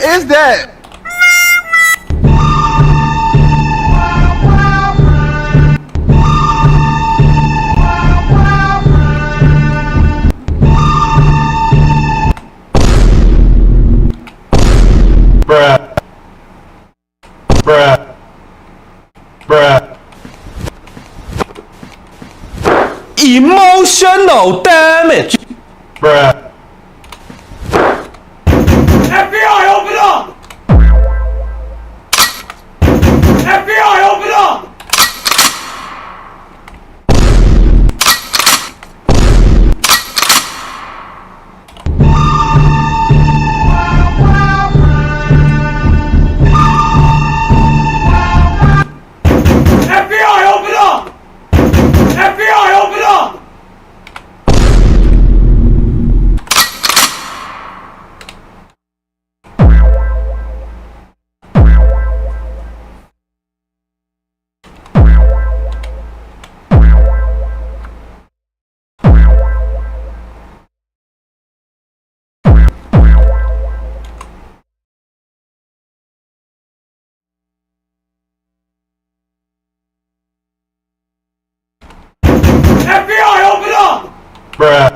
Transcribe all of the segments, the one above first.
is that? Bruh. Bruh. Bruh. Emotional damage. Bruh. FBI, open up! FBI, open up! FBI, open up! FBI, open up! FBI, open up! Bruh.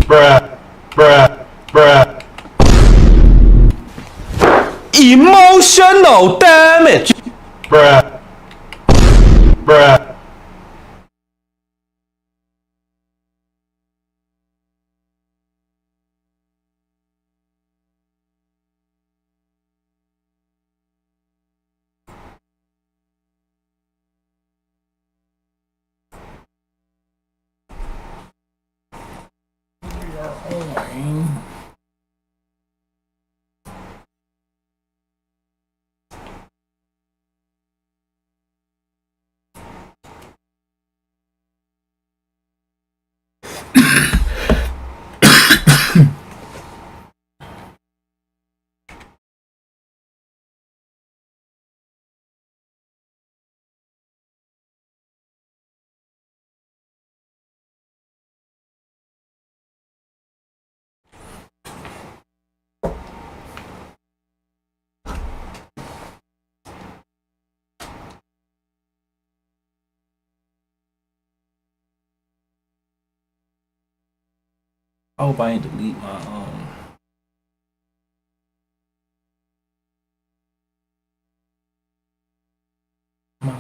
Bruh. Bruh. Bruh. Emotional damage. Bruh. Bruh. I hope I ain't delete my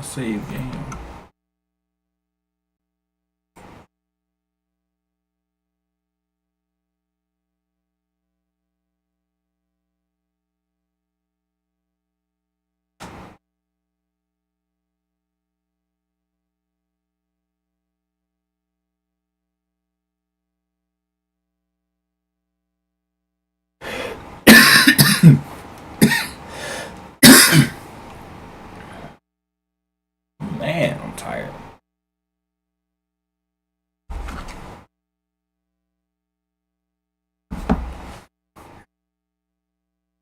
save game. Man, I'm tired.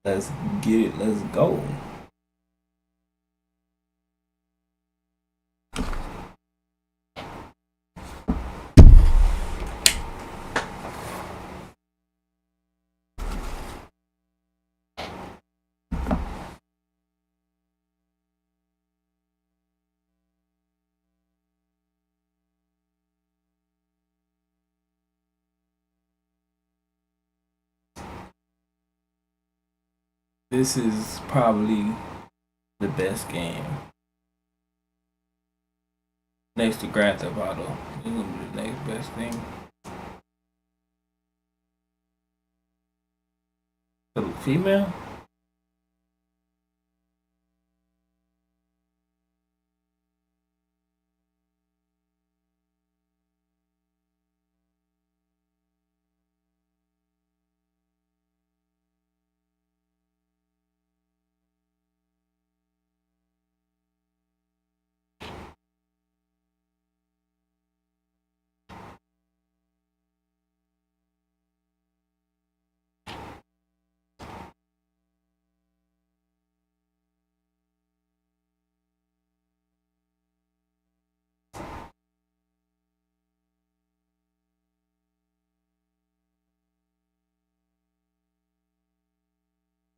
Let's get it. Let's go. This is probably the best game next to Grand Theft Auto. This is gonna be the next best thing. The female?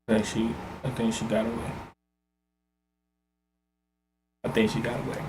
I think she got away. I think she got away.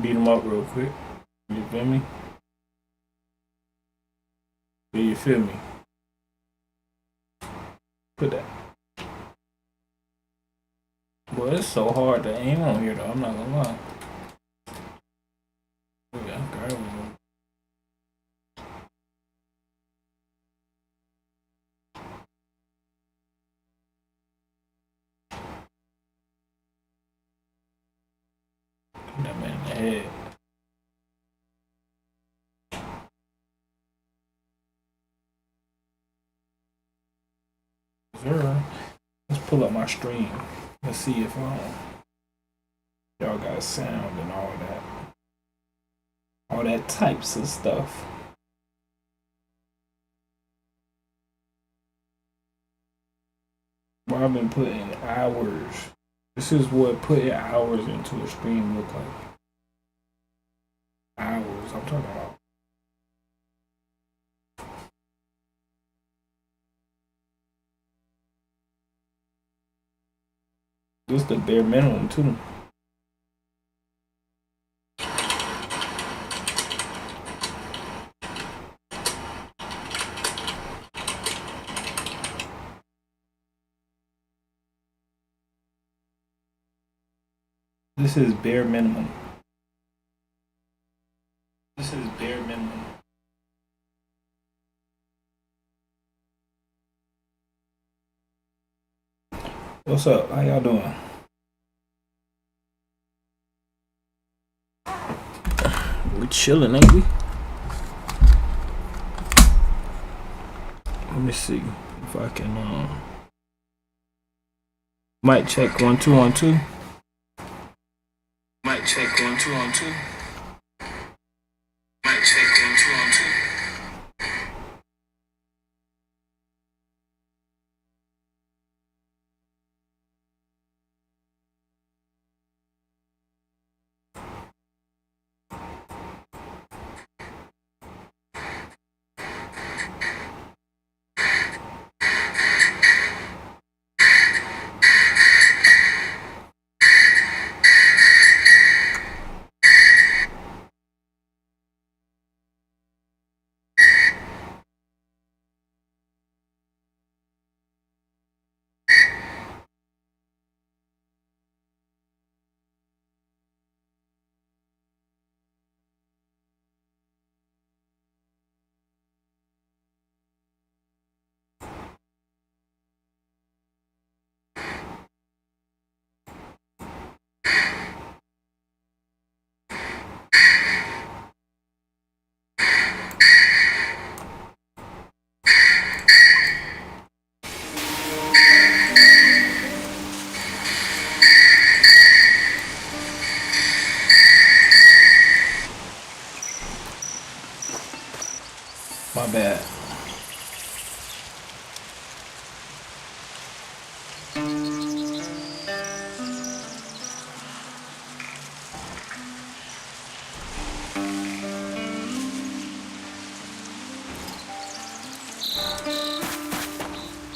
Beat him up real quick. You feel me? Do you feel me? Put that. Boy, it's so hard to aim on here though, I'm not gonna lie. Yeah, that man in the head. Sure. Let's pull up my stream. Let's see if y'all got sound and all that. All that types of stuff. Well, I've been putting hours. This is what putting hours into a stream look like. Hours, I'm talking about. This is the bare minimum too. This is bare minimum. This is bare minimum. What's up? How y'all doing? We chilling, ain't we? Let me see if I can mic check 1 2 1 2. Mic check 1 2 1 2. Mic check 1 2 1 2. My bad.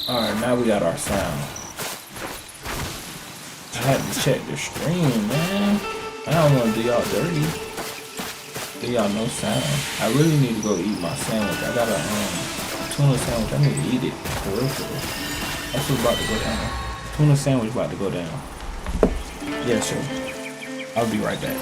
Alright, now we got our sound. I had to check the stream, man. I don't want to do y'all dirty. Do y'all no sound. I really need to go eat my sandwich. I got a tuna sandwich. I need to eat it. For real, for real. That's what's about to go down. Tuna sandwich about to go down. Yeah, sure. I'll be right back.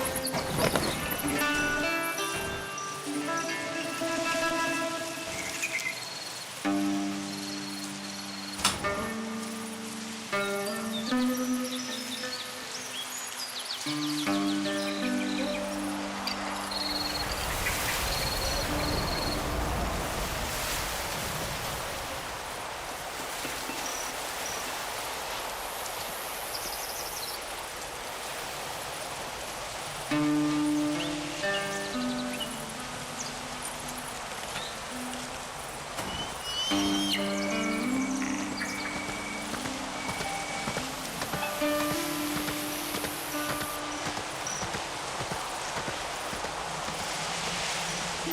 I'm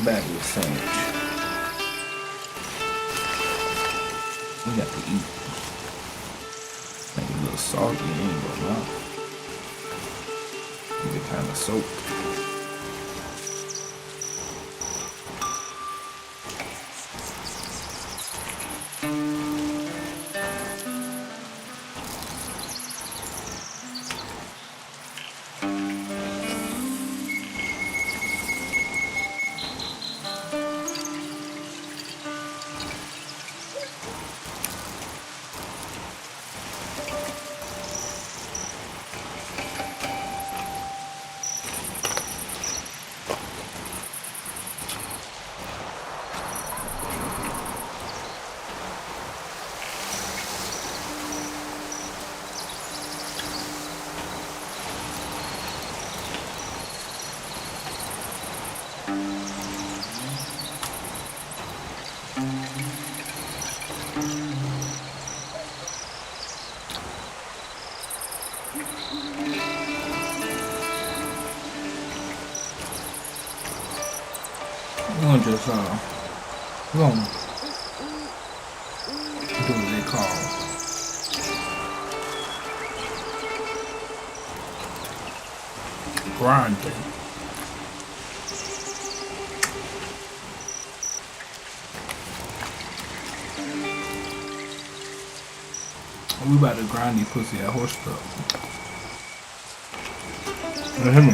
back with a sandwich. We got to eat. Maybe a little salty in but not. Get kind of soaked. We're gonna just we're gonna do what they call grinding. We about to grind these pussy at horse stuff. You hear me?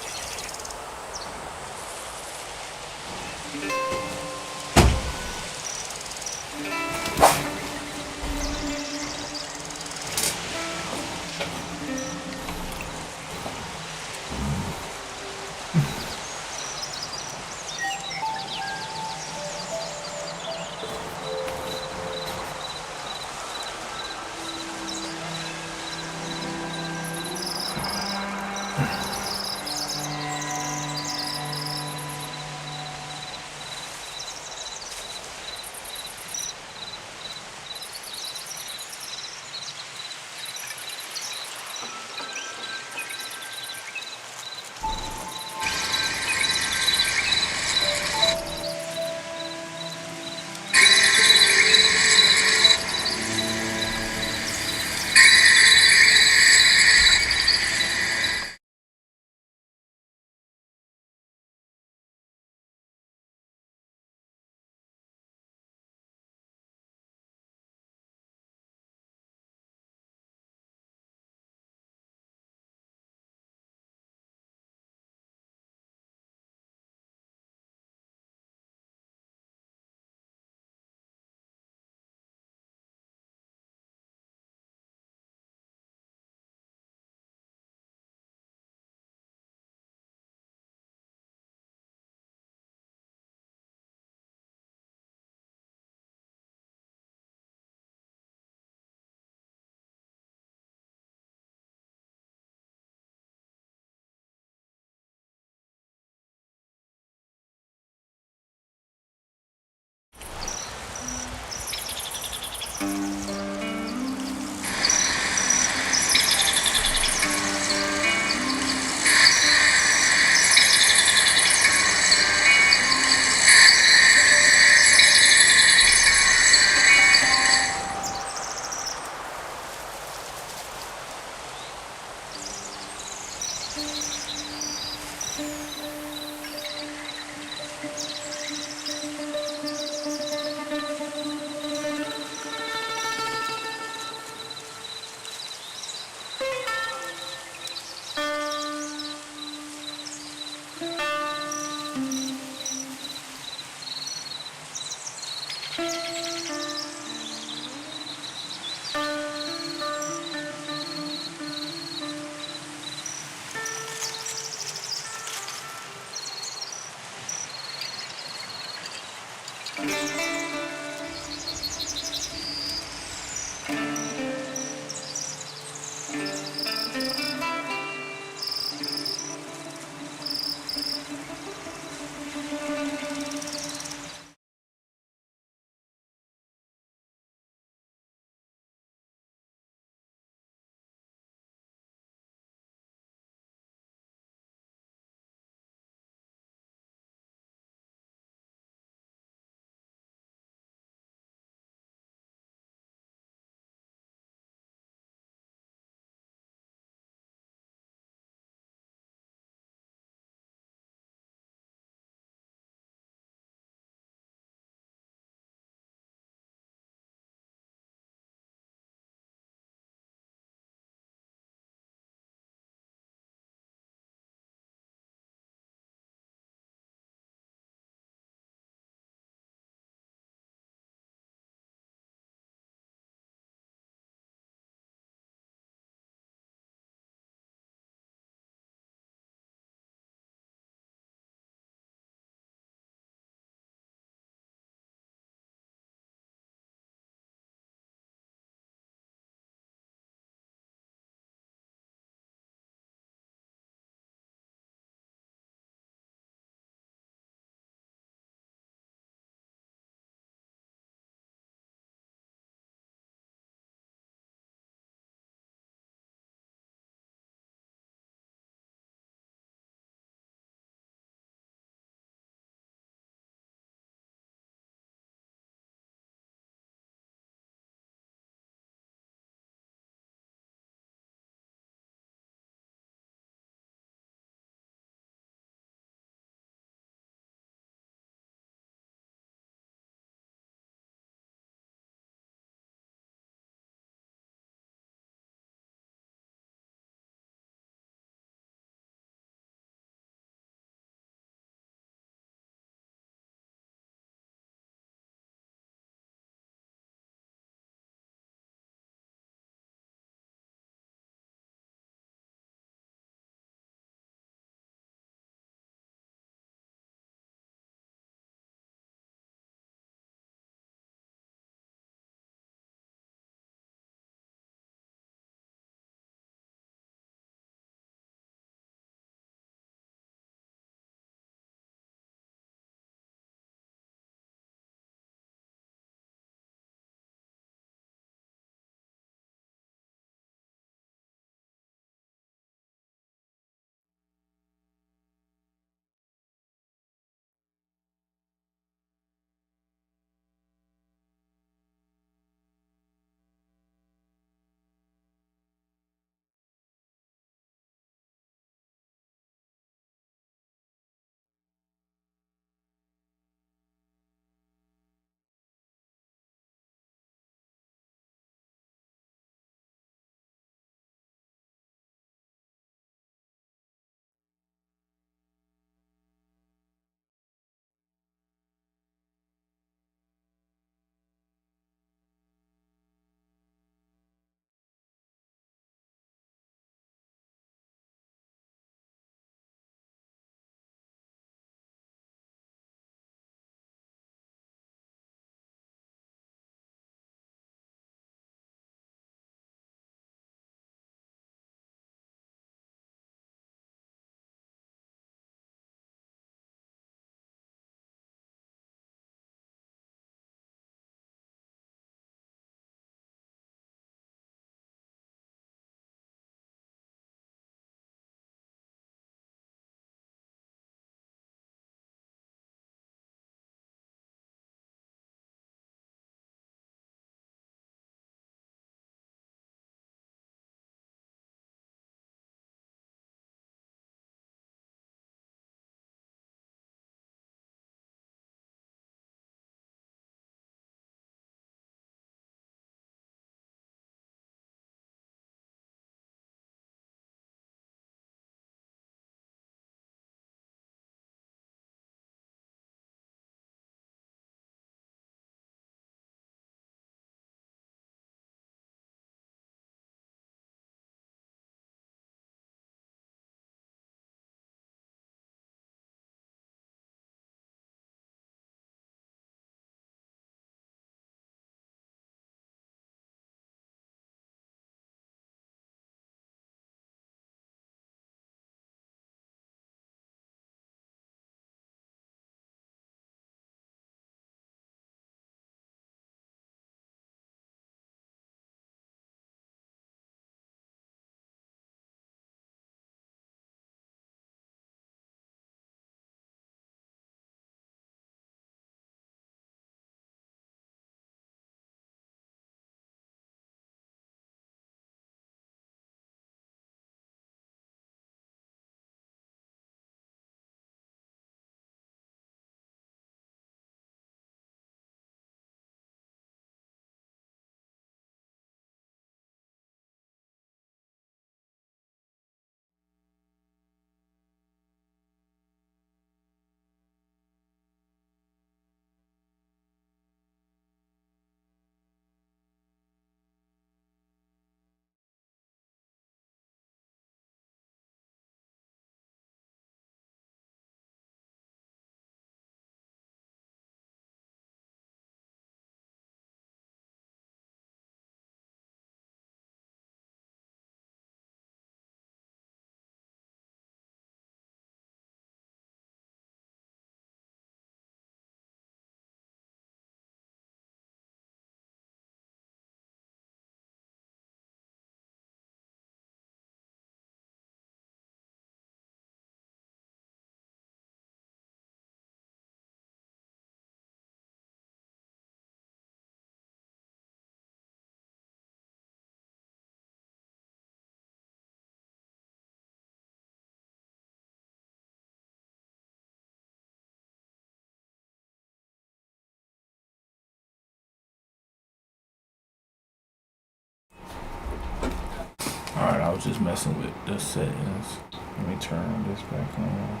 was just messing with the settings. Let me turn this back on.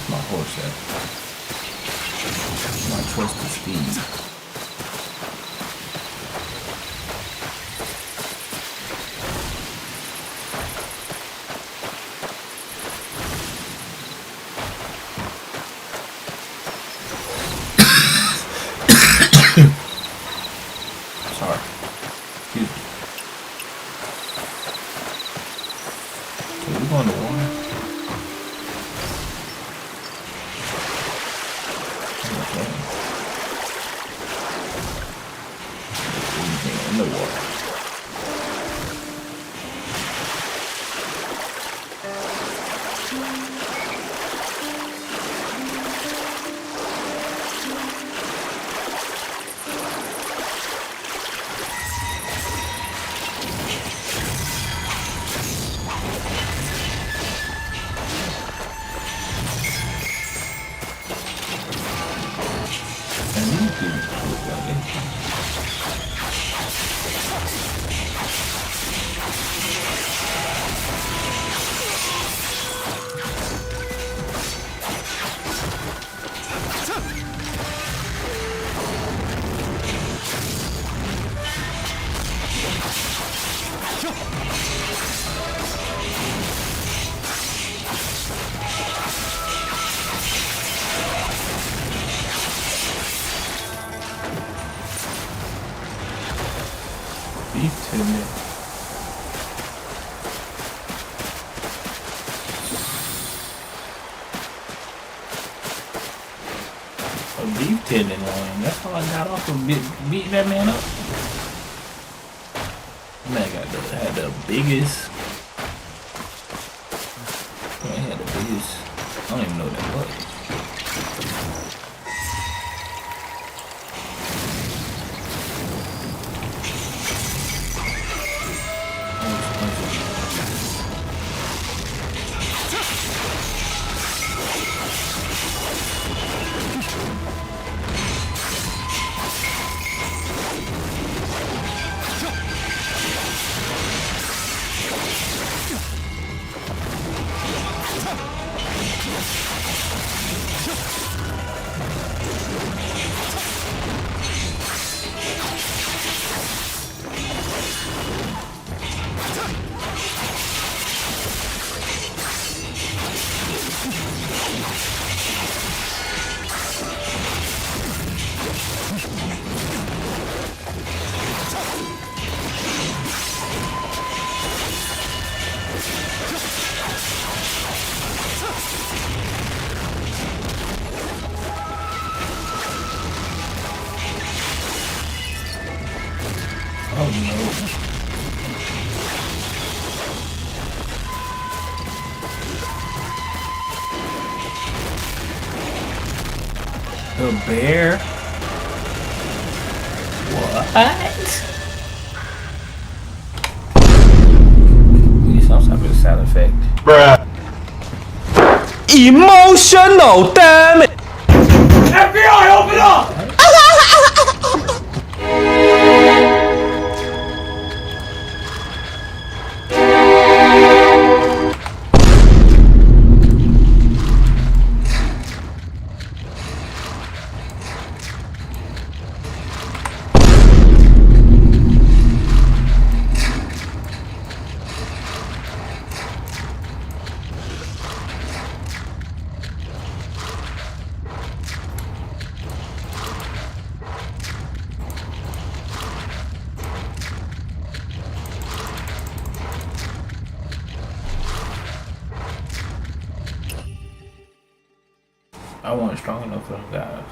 My horse at? My trusted steed. Sorry. Excuse me. So we're going to water. Okay. Anything in the water. Beef tendon. A beef tendon line. That's how I got off of beating that man up. Man had the biggest. Man had the biggest. I don't even know what that was. Oh no. The bear? What? We need some type of sound effect. Bruh. Emotional, damn it! FBI, open up! I wasn't strong enough for them guys.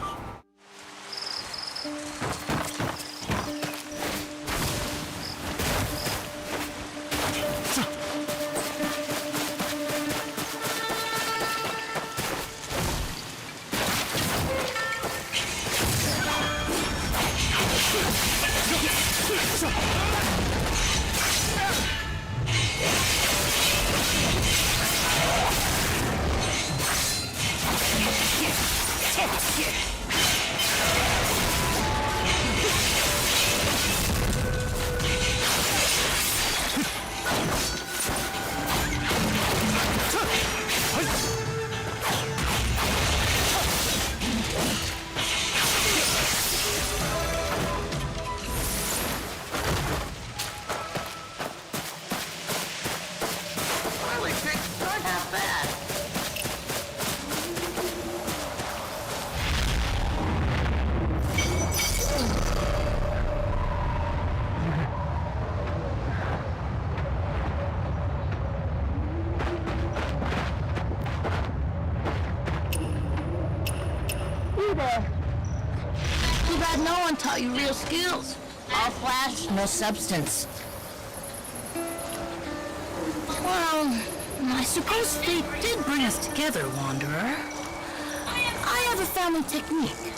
taught you real skills. All flash, no substance. Well, I suppose fate did bring us together, Wanderer. I have a family technique.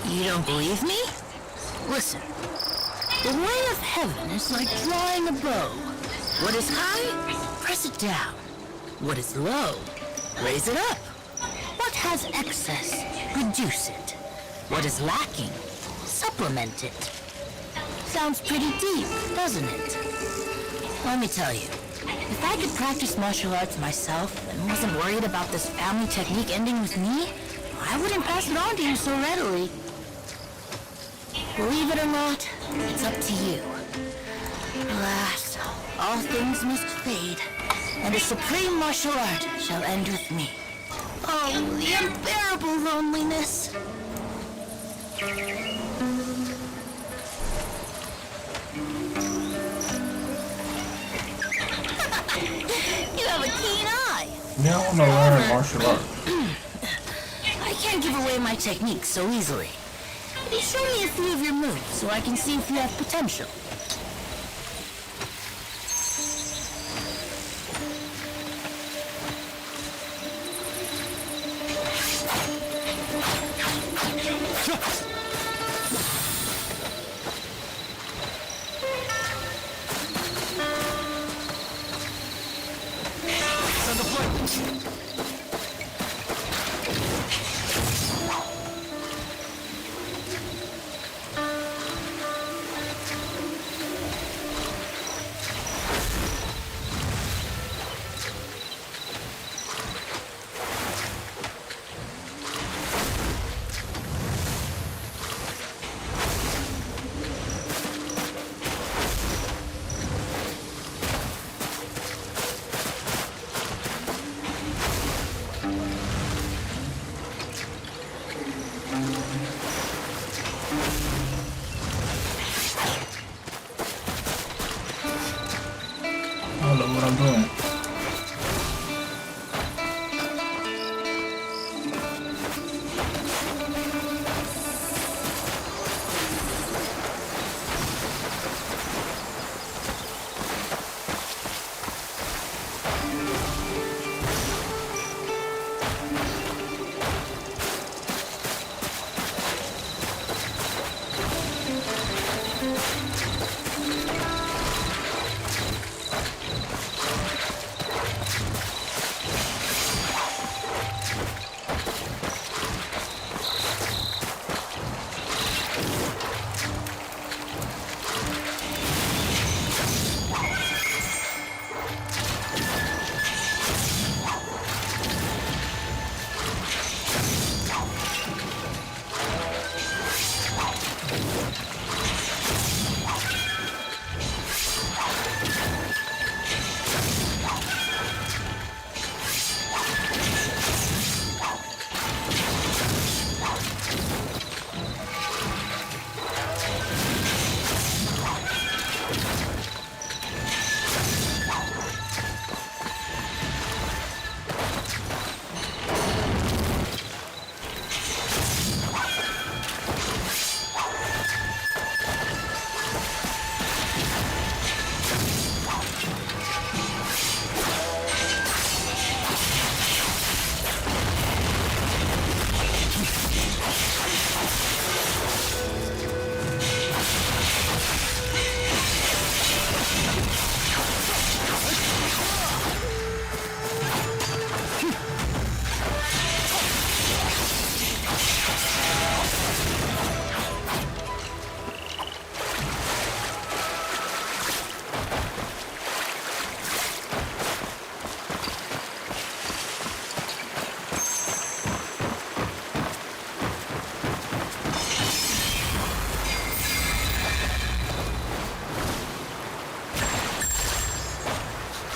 You don't believe me? Listen. The way of heaven is like drawing a bow. What is high, press it down. What is low, raise it up. What has excess, reduce it. What is lacking, supplement it. Sounds pretty deep, doesn't it? Let me tell you, if I could practice martial arts myself and wasn't worried about this family technique ending with me, I wouldn't pass it on to you so readily. Believe it or not, it's up to you. Alas, all things must fade, and the supreme martial art shall end with me. Oh, the unbearable loneliness. You have a keen eye. Now I want to learn martial arts. I can't give away my technique so easily. Show me a few of your moves so I can see if you have potential. I don't know what I'm doing.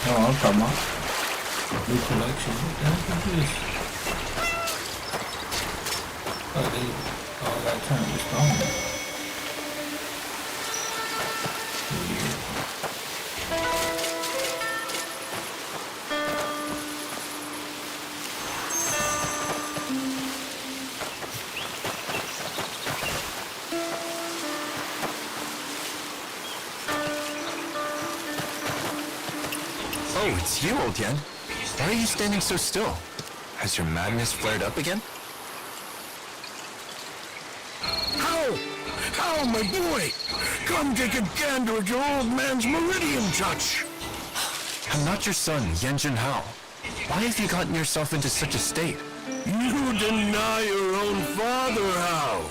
Oh, I'm talking about new collection. What the heck is this? Oh, they all got turned to stone. Oh, it's you, old Yen. Why are you standing so still? Has your madness flared up again? How, my boy? Come take a gander at your old man's meridian touch. I'm not your son, Yen Junhao. Why have you gotten yourself into such a state? You deny your own father, Hao.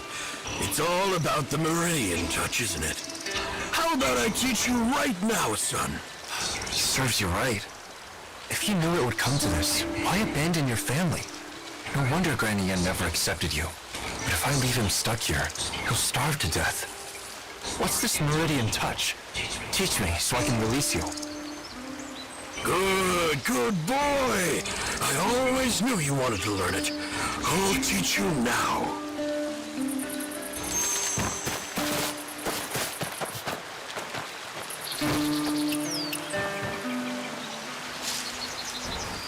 It's all about the meridian touch, isn't it? How about I teach you right now, son? Serves you right. If you knew it would come to this, why abandon your family? No wonder Granny Yen never accepted you. But if I leave him stuck here, he'll starve to death. What's this meridian touch? Teach me so I can release you. Good boy. I always knew you wanted to learn it. I'll teach you now.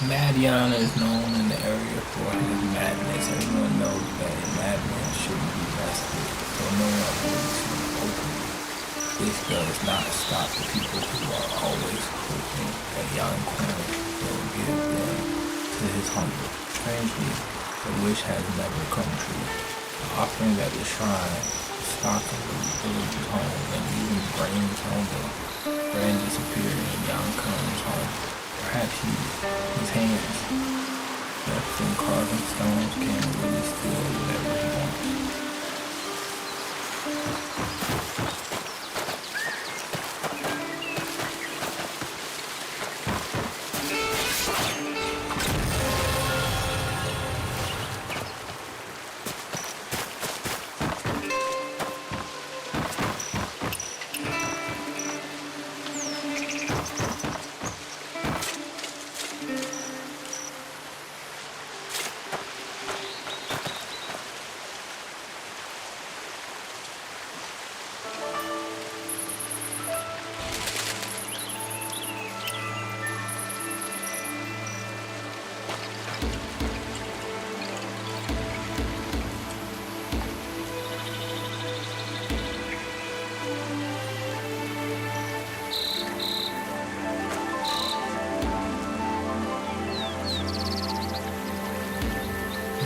Madiana is known in the area for his madness. Everyone knows that a madman shouldn't be rested, so no one will see openly. This does not stop the people who are always hoping that Yang Kun will give them to his hunger. Strangely, the wish has never come true. The offering at the shrine, the stock of the village's home, and even grains on the brand disappeared in Yang Kun's home. Perhaps his hands, left from carving stones, can really steal whatever he wants.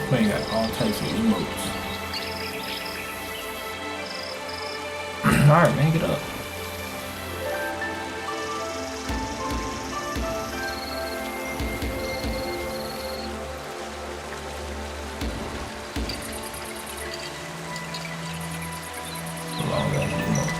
Playing got all types of emotes. Alright, man, get up. Long ass emote.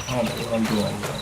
I don't know what I'm doing, bro.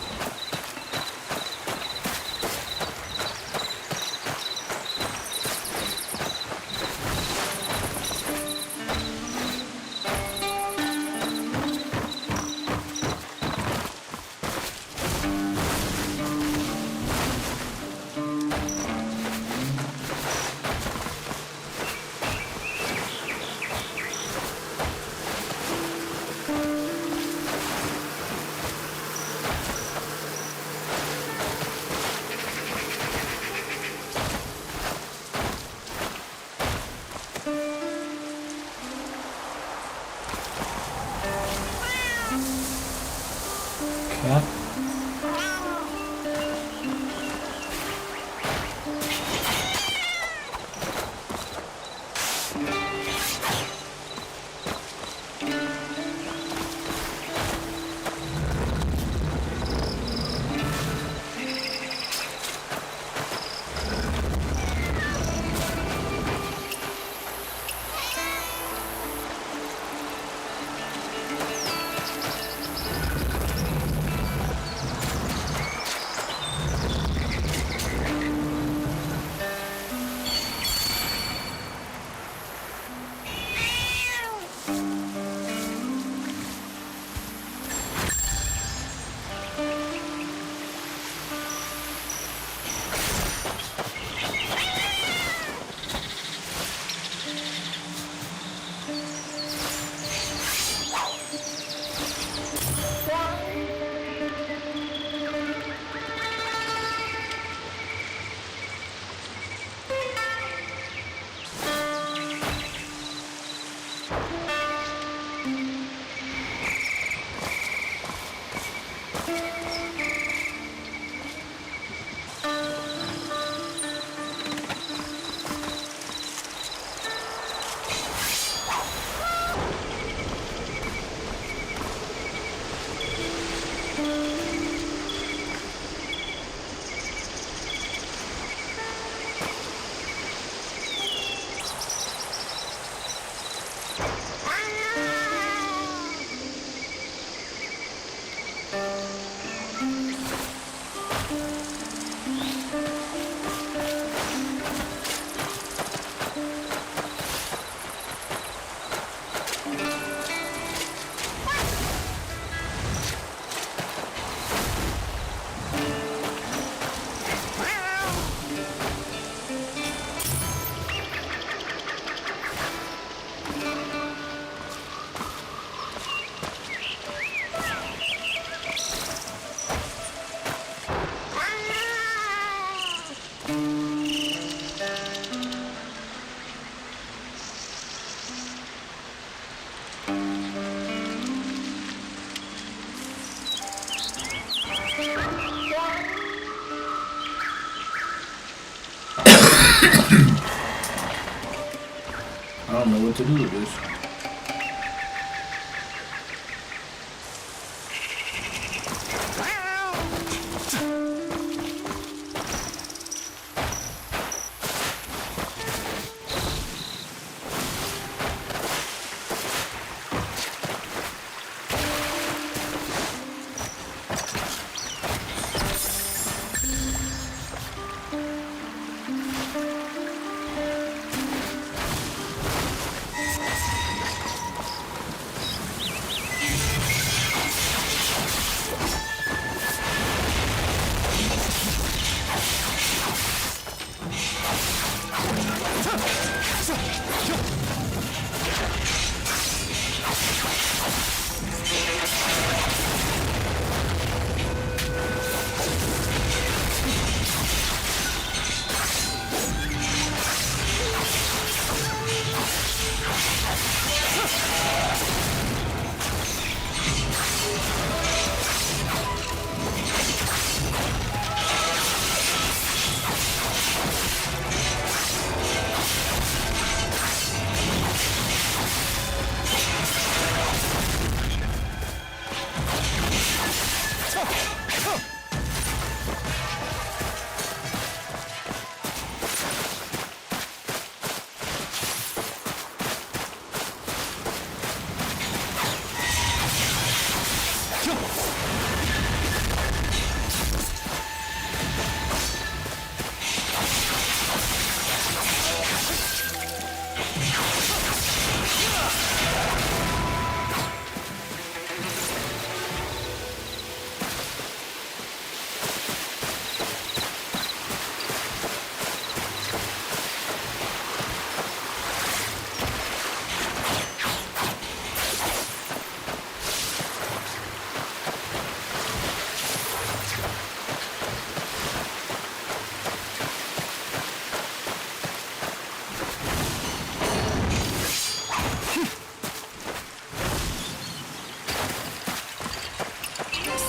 don't know what to do with this.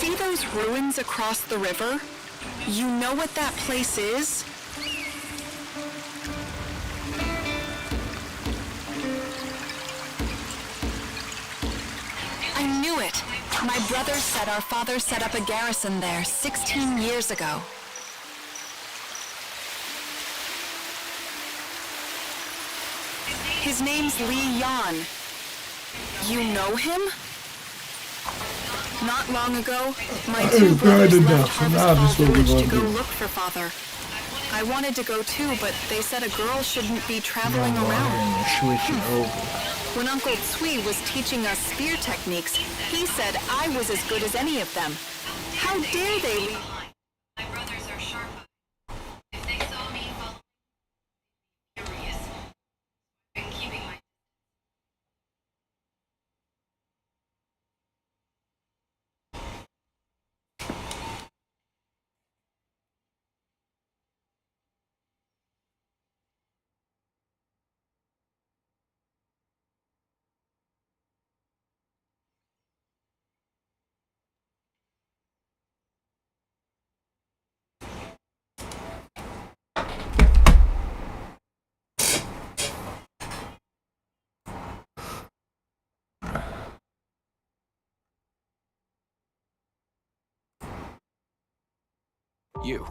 See those ruins across the river? You know what that place is? I knew it. My brother said our father set up a garrison there 16 years ago. His name's Li Yan. You know him? Not long ago, my two brothers left Harvest Fall Village to go look for father. I wanted to go too, but they said a girl shouldn't be traveling around. When Uncle Tsui was teaching us spear techniques, he said I was as good as any of them. How dare they leave? My brothers are sharp. If they saw me fall, they'd be furious. I've been keeping my You,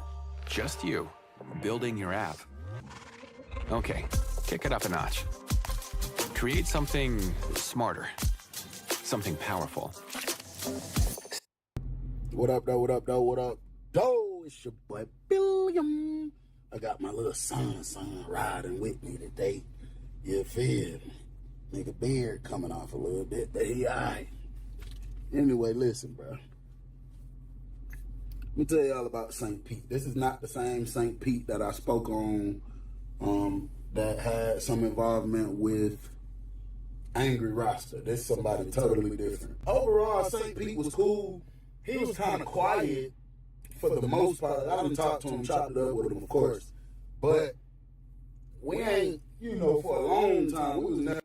just you, building your app. Okay, kick it up a notch. Create something smarter, something powerful. What up, though? What up, though? What up, though? It's your boy Billiam. I got my little son riding with me today. You feel me? Nigga beard coming off a little bit, but he alright. Anyway, listen, bro. Let me tell y'all about St. Pete. This is not the same St. Pete that I spoke on that had some involvement with Angry Rasta. This is somebody totally different. Overall, St. Pete was cool. He was kind of quiet for the most part. I didn't talk to him, chopped it up with him, of course. But we ain't, for a long time, we was never.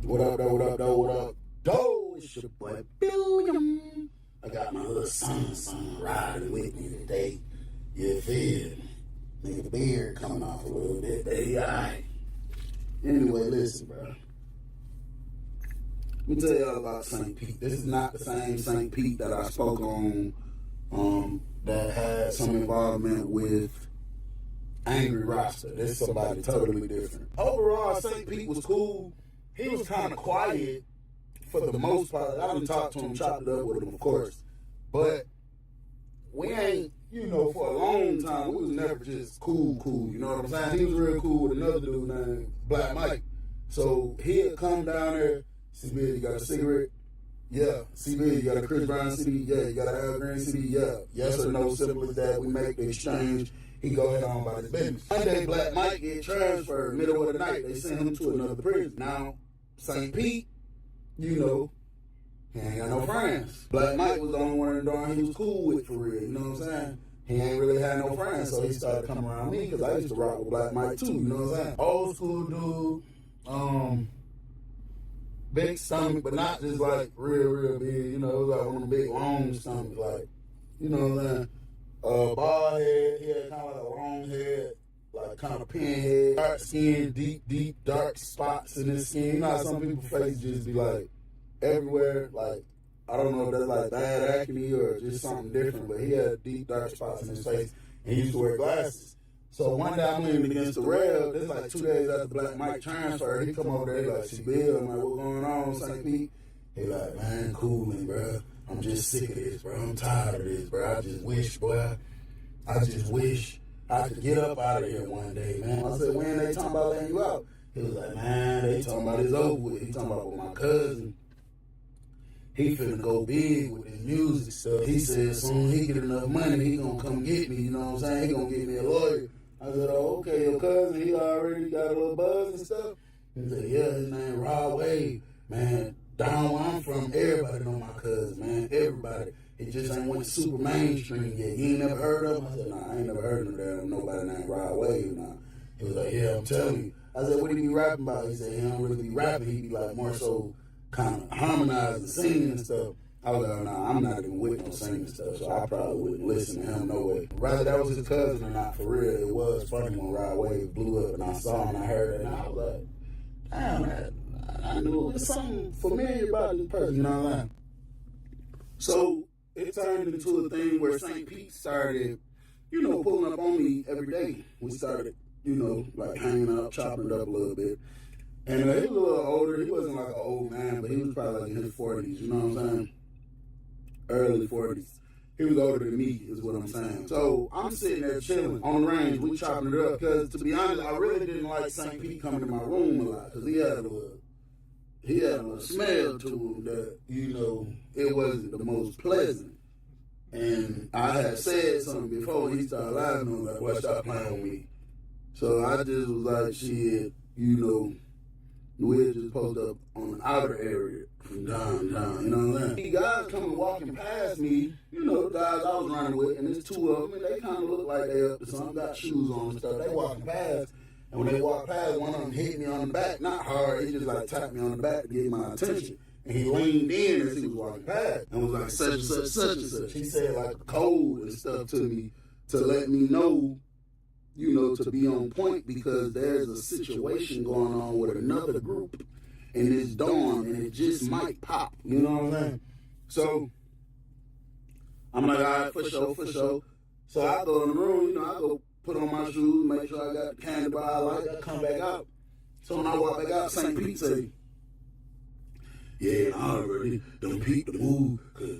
What up, though? What up, though? What up, though? It's your boy Billiam. I got my little son riding with me today. You feel me? Nigga beard coming off a little bit, but he alright. Anyway, listen, bro. Let me tell y'all about St. Pete. This is not the same St. Pete that I spoke on that had some involvement with Angry Rasta. This is somebody totally different. Overall, St. Pete was cool. He was kind of quiet for the most part. I didn't talk to him, chopped it up with him, of course. But we ain't, you know, for a long time, we was never just cool. You know what I'm saying? He was real cool with another dude named Black Mike. So he'd come down there, CB, you got a cigarette? Yeah. CB, you got a Chris Brown CD? Yeah. You got an Al Green CD? Yeah. Yes or no, simple as that. We make the exchange. He go ahead on about his business. One day, Black Mike get transferred, middle of the night. They send him to another prison. Now, St. Pete, you know, he ain't got no friends. Black Mike was the only one in the door he was cool with for real, you know what I'm saying? He ain't really had no friends, so he started coming around me because I used to rock with Black Mike too, you know what I'm saying? Old school dude, big stomach, but not just like real big, you know, it was like one of the big long stomachs, like, you know what I'm saying? Bald head, he had kind of like a long head, like kind of pinhead, dark skin, deep, dark spots in his skin. You know how some people's face just be like everywhere, like, I don't know if that's like bad acne or just something different, but he had deep, dark spots in his face, and he used to wear glasses. So one day I'm leaning against the rail, this like 2 days after Black Mike transferred, he come over there, he like, see, Bill, I'm like, what's going on, St. Pete? He like, man, coolin', bro. I'm just sick of this, bro. I'm tired of this, bro. I just wish, boy, I could get up out of here one day, man. I said, when they talking about letting you out? He was like, man, they talking about it's over with. He talking about with my cousin. He finna go big with his music stuff. He said, soon he get enough money, he gonna come get me, you know what I'm saying? He gonna get me a lawyer. I said, oh, okay, your cousin, he already got a little buzz and stuff? He said, yeah, his name Rod Wave. Man, down where I'm from, everybody know my cousin, man. Everybody. It just ain't went super mainstream yet. You ain't never heard of him? I said, nah, I ain't never heard of nobody named Rod Wave. Nah. He was like, yeah, I'm telling you. I said, what he be rapping about? He said, he don't really be rapping. He be like more so kind of harmonizing, singing and stuff. I was like, nah, I'm not even with no singing stuff, so I probably wouldn't listen to him no way. Rather that was his cousin or not, for real, it was funny when Rod Wave blew up and I saw him and I heard it and I was like, damn, man, I knew there was something familiar about this person, you know what I'm saying? So it turned into a thing where St. Pete started, you know, pulling up on me every day. We started, you know, like hanging out, chopping it up a little bit. And he was a little older. He wasn't like an old man, but he was probably like in his 40s, you know what I'm saying? Early 40s. He was older than me, is what I'm saying. So I'm sitting there chilling on the range. We chopping it up. Because to be honest, I really didn't like St. Pete coming to my room a lot. Because he had a smell to him that, you know, it wasn't the most pleasant. And I had said something before he started laughing at me, like, boy, stop playing with me. So I just was like, shit, you know, we'll just post up on the outer area from down, you know what I'm saying? These guys coming walking past me, you know, the guys I was running with, and there's two of them, and they kind of look like they up to something, got shoes on and stuff. They walking past, and when they walk past, one of them hit me on the back, not hard, he just like tapped me on the back to get my attention. And he leaned in as he was walking past and was like, such and such, such and such. He said like code and stuff to me to let me know, you know, to be on point because there's a situation going on with another group in this dorm and it just might pop. You know what I'm saying? So I'm like, all right, for sure. So I go in the room, you know, I go put on my shoes, make sure I got the candy bar I like, I come back out. So when I walk back out, St. Pete say, yeah, and I already done peeped the move, cause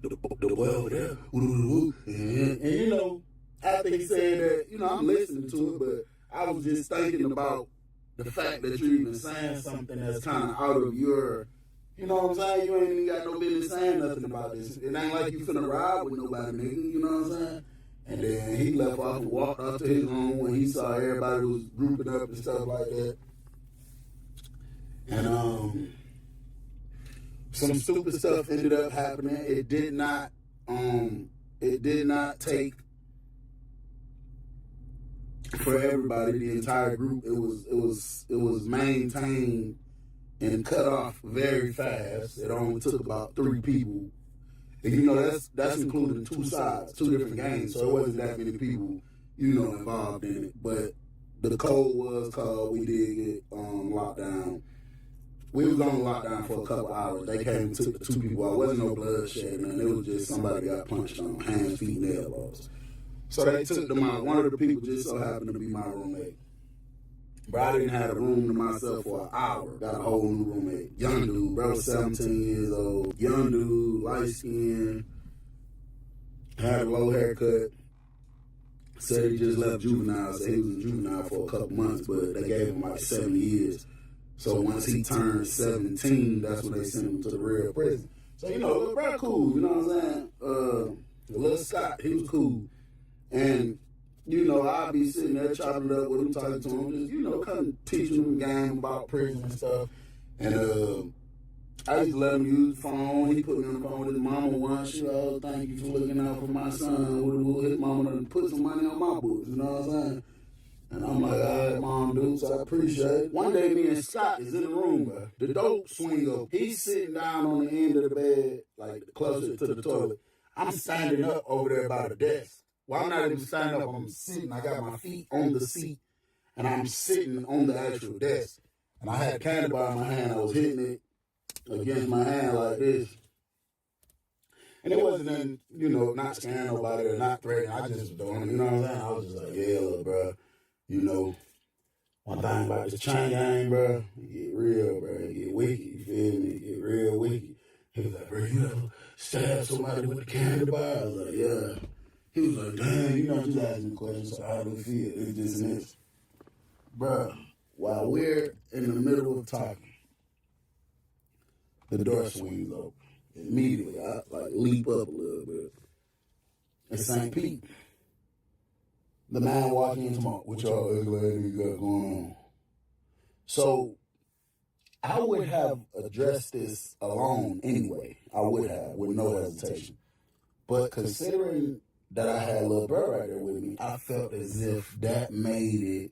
the boy over there, and you know, after he said that, you know, I'm listening to it, but I was just thinking about the fact that you're even saying something that's kind of out of your, you know what I'm saying? You ain't even got no business saying nothing about this. It ain't like you finna ride with nobody, nigga, you know what I'm saying? And then he left off and walked off to his room when he saw everybody was grouping up and stuff like that. And, some stupid stuff ended up happening. It did not take for everybody, the entire group. It was maintained and cut off very fast. It only took about 3 people. And you know, that's including 2 sides, 2 different games. So it wasn't that many people, you know, involved in it. But the code was called. We did get locked down. We was on lockdown for a couple hours. They came and took the 2 people out. There wasn't no bloodshed, man. It was just somebody got punched on, hands, feet, and elbows. So they took them out. One of the people just so happened to be my roommate. But I didn't have a room to myself for an hour. Got a whole new roommate. Young dude, bro, 17 years old. Young dude, light skin, had a low haircut. Said he just left juvenile. Said he was in juvenile for a couple months, but they gave him like 7 years. So once he turned 17, that's when they sent him to the real prison. So, you know, little bro cool, you know what I'm saying? Little Scott, he was cool. And, you know, I'd be sitting there chopping it up with him, talking to him, just, you know, kind of teaching him game about prison and stuff. And I used to let him use the phone. He put me on the phone with his mama once. She oh, thank you for looking out for my son. His mama done put some money on my books, you know what I'm saying? And I'm like, all right, mom, dude, so I appreciate it. One day, me and Scott is in the room, bro. The dope swing up. He's sitting down on the end of the bed, like closer to the toilet. I'm standing up over there by the desk. Well, I'm not even standing up. I'm sitting. I got my feet on the seat, and I'm sitting on the actual desk. And I had a candy bar in my hand. I was hitting it against my hand like this. And it wasn't in, you know, not scaring nobody or not threatening. I just was doing it, you know what I'm saying? I was just like, yeah, look, bro. You know, one thing about this chain gang, bro, it get real, bro. It get wicked, you feel me? It get real wicked. He was like, bro, you ever stab somebody with a candy bar? I was like, yeah. He was like, damn, you know, just asking questions, so how do it feel? It's this and this. Bro, while we're in the middle of talking, the door swings open. Immediately, I like leap up a little bit. It's St. Pete. The man walking into my, what y'all ugly niggas got going on? So, I would have addressed this alone anyway. I would have, with no hesitation. But considering that I had a little bro right there with me, I felt as if that made it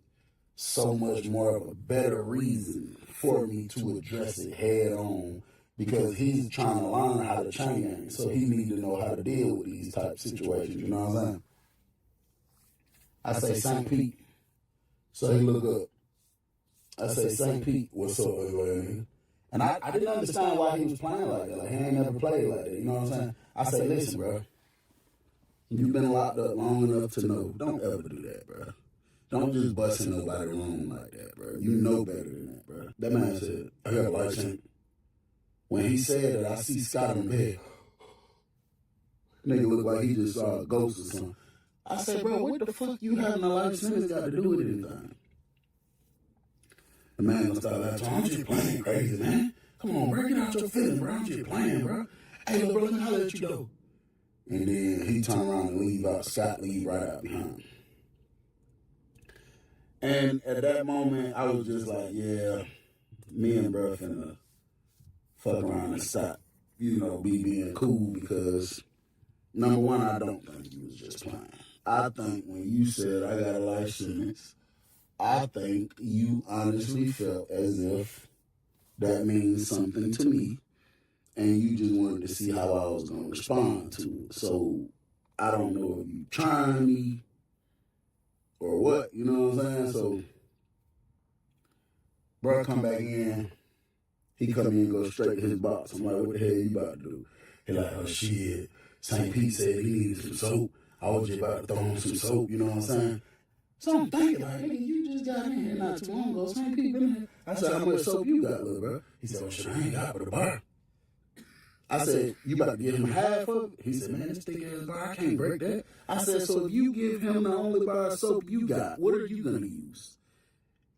so much more of a better reason for me to address it head on, because he's trying to learn how to chain gang. So he needs to know how to deal with these type of situations, you know what I'm saying? I say St. Pete. So he look up. I say St. Pete, what's up, ugly? And I didn't understand why he was playing like that. Like, he ain't never played like that, you know what I'm saying? I say, listen, bro. You've been locked up long enough to know. Don't ever do that, bro. Don't just bust in nobody's room like that, bro. You know better than that, bro. That man said, I got a life sentence. When he said that, I see Scott in bed. Nigga look like he just saw a ghost or something. I said, bro, what the fuck you having a life sentence got to do with anything? The man gonna start laughing. I'm just playing crazy, man. Come on, bro, get out your feelings, bro. I'm just playing, bro. Hey, little bro, let me holler at you, though. And then he turned around and leave out. Scott leave right out behind him. And at that moment, I was just like, yeah, me and bro finna fuck around and stop, you know, being cool, because number one, I don't think you was just playing. I think when you said I got a life sentence, I think you honestly felt as if that means something to me, and you just wanted to see how I was going to respond to it. So I don't know if you trying me or what, you know what I'm saying? So bro come back in. He come in and go straight to his box. I'm like, what the hell you about to do? He like, oh shit. St. Pete said he needed some soap. I was just about to throw him some soap, you know what I'm saying? So I'm thinking, like, nigga, you just got in here not too long ago. St. Pete been in here. I said, how much soap you got, little bro? He said, oh shit, I ain't got but a bar. I said, you about to give him half of it? He said, man, this thick ass bar, I can't break that. I said, so if you give him the only bar of soap you got, what are you going to use?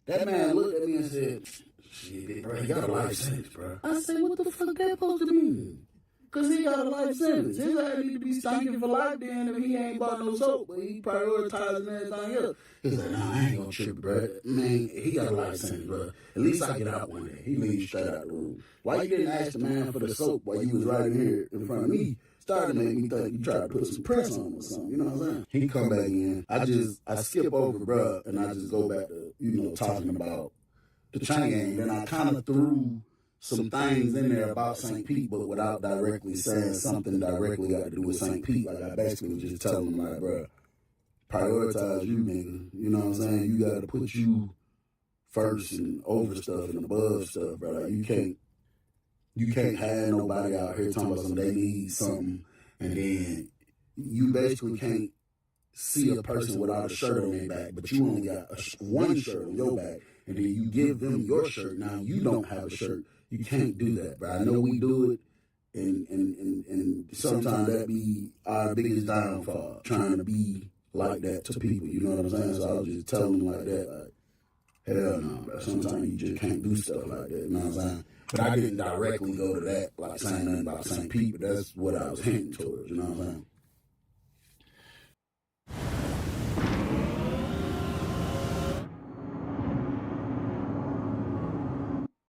That man looked at me and said, shit, bro, he got a life sentence, bro. I said, what the fuck that supposed to mean? Because he got a life sentence. His ass need to be stinking for life then if he ain't bought no soap, but he prioritizing everything else. He's like, nah, I ain't gonna trip, bro. Man, he got a life sentence, bro. At least I get out one day. He leaves straight out the room. Why you didn't ask the man for the soap while you was right in here in front of me? Started to make me think you tried to put some press on him or something, you know what I'm saying? He come back in. I skip over, bro, and I just go back to, you know, talking about the chain gang. Then I kind of threw some things in there about St. Pete, but without directly saying something directly got to do with St. Pete. Like, I basically was just telling him, like, bro, prioritize you, nigga. You know what I'm saying? You gotta put you first and over stuff and above stuff, bro. Like, you can't have nobody out here talking about something they need something, and then you basically can't see a person without a shirt on their back, but you only got one shirt on your back, and then you give them your shirt. Now you don't have a shirt. You can't do that, bro. I know we do it, and sometimes that be our biggest downfall, trying to be like that to people. You know what I'm saying? So I was just telling them like that, like, hell no, bro. Sometimes you just can't do stuff like that. You know what I'm saying? But I didn't directly go to that, like saying nothing about St. Pete, but that's what I was hinting towards. You know what I'm saying?